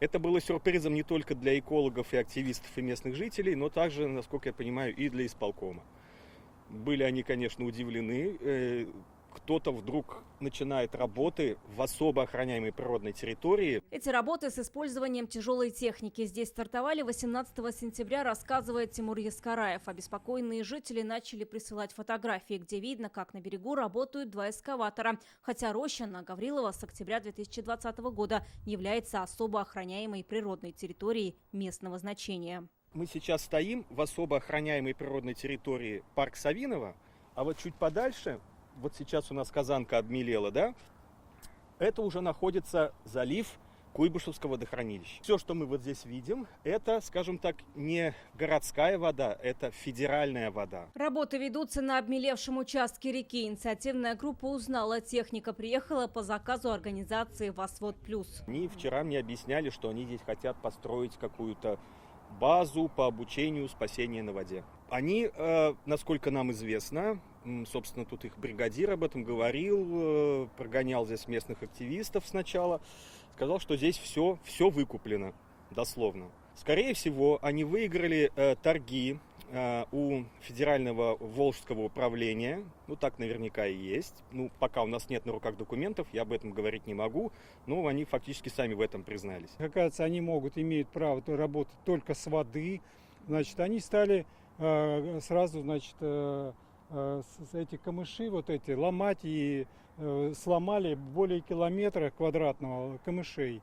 Это было сюрпризом не только для экологов и активистов и местных жителей, но также, насколько я понимаю, и для исполкома. Были они, конечно, удивлены. Кто-то вдруг начинает работы в особо охраняемой природной территории. Эти работы с использованием тяжелой техники здесь стартовали 18 сентября, рассказывает Тимур Яскараев. Обеспокоенные жители начали присылать фотографии, где видно, как на берегу работают 2 эскаватора. Хотя роща на Гаврилова с октября 2020 года является особо охраняемой природной территорией местного значения. Мы сейчас стоим в особо охраняемой природной территории парк Савиново, а вот чуть подальше, вот сейчас у нас Казанка обмелела, да? Это уже находится залив Куйбышевского водохранилища. Все, что мы вот здесь видим, это, скажем так, не городская вода, это федеральная вода. Работы ведутся на обмелевшем участке реки. Инициативная группа узнала, техника приехала по заказу организации «Восвод Плюс». Они вчера мне объясняли, что они здесь хотят построить какую-то базу по обучению спасения на воде. Они, насколько нам известно, собственно, тут их бригадир об этом говорил, прогонял здесь местных активистов сначала, сказал, что здесь все выкуплено, дословно. Скорее всего, они выиграли торги у федерального Волжского управления, ну так наверняка и есть. Ну, пока у нас нет на руках документов, я об этом говорить не могу, но они фактически сами в этом признались. Оказывается, они имеют право работать только с воды. Значит, они стали сразу, значит, эти камыши вот эти ломать и сломали более километра квадратного камышей,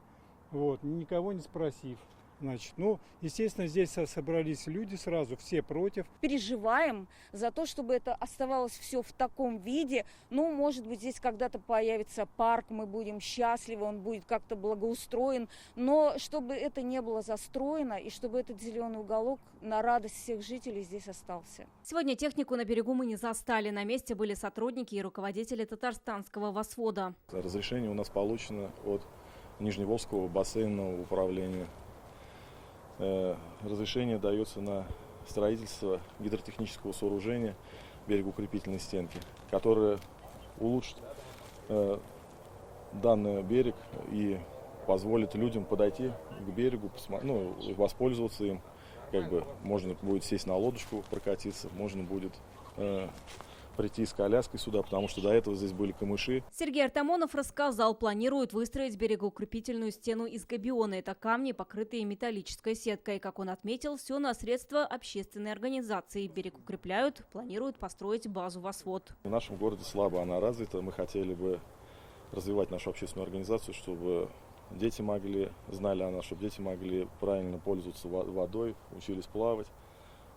вот, никого не спросив. Значит, естественно, здесь собрались люди сразу, все против. Переживаем за то, чтобы это оставалось все в таком виде. Может быть, здесь когда-то появится парк, мы будем счастливы, он будет как-то благоустроен. Но чтобы это не было застроено и чтобы этот зеленый уголок на радость всех жителей здесь остался. Сегодня технику на берегу мы не застали. На месте были сотрудники и руководители татарстанского восвода. Разрешение у нас получено от Нижневолжского бассейнового управления. Разрешение дается на строительство гидротехнического сооружения берегоукрепительной стенки, которое улучшит данный берег и позволит людям подойти к берегу, воспользоваться им. Можно будет сесть на лодочку, прокатиться, можно будет прийти с коляской сюда, потому что до этого здесь были камыши. Сергей Артамонов рассказал, планируют выстроить берегоукрепительную стену из габиона. Это камни, покрытые металлической сеткой. Как он отметил, все на средства общественной организации. Берег укрепляют, планируют построить базу «Восвод». В нашем городе слабо она развита. Мы хотели бы развивать нашу общественную организацию, чтобы дети знали о нас, чтобы дети могли правильно пользоваться водой, учились плавать,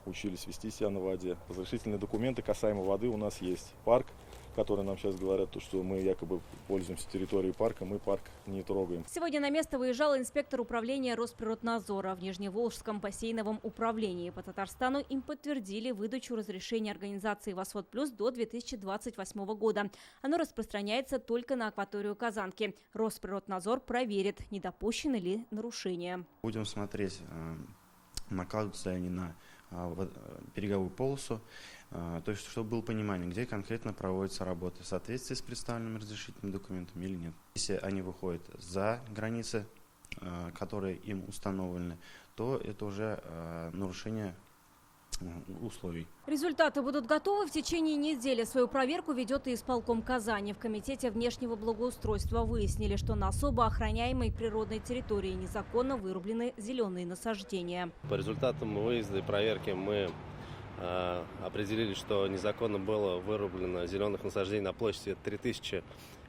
учились вести себя на воде. Разрешительные документы касаемо воды у нас есть. Парк, который нам сейчас говорят, что мы якобы пользуемся территорией парка, мы парк не трогаем. Сегодня на место выезжал инспектор управления Росприроднадзора в Нижневолжском бассейновом управлении. По Татарстану им подтвердили выдачу разрешения организации «Восвод Плюс» до 2028 года. Оно распространяется только на акваторию Казанки. Росприроднадзор проверит, не допущены ли нарушения. Будем смотреть, накладываются ли они на береговую полосу, то есть чтобы было понимание, где конкретно проводятся работы в соответствии с представленными разрешительными документами или нет. Если они выходят за границы, которые им установлены, то это уже нарушение условий. Результаты будут готовы в течение недели. Свою проверку ведет и исполком Казани. В Комитете внешнего благоустройства выяснили, что на особо охраняемой природной территории незаконно вырублены зеленые насаждения. По результатам выезда и проверки мы определили, что незаконно было вырублено зеленых насаждений на площади 3000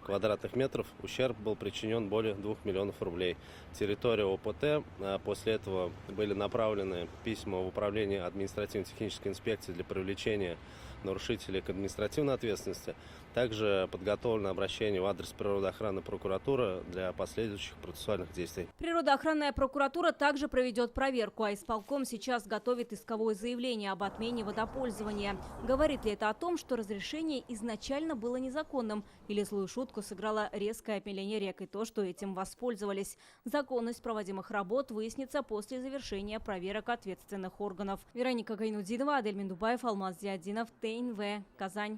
квадратных метров. Ущерб был причинен более 2 миллионов рублей. Территория ОПТ. После этого были направлены письма в управление административно-технической инспекции для привлечения нарушителей к административной ответственности. Также подготовлено обращение в адрес природоохранной прокуратуры для последующих процессуальных действий. Природоохранная прокуратура также проведет проверку, а исполком сейчас готовит исковое заявление об отмене водопользования. Говорит ли это о том, что разрешение изначально было незаконным, или злую шутку сыграло резкое обмеление рек и то, что этим воспользовались? Законность проводимых работ выяснится после завершения проверок ответственных органов. Вероника Гайнудинова, Адель Миндубаев, Алмаз Зиадинов, ТНВ, Казань.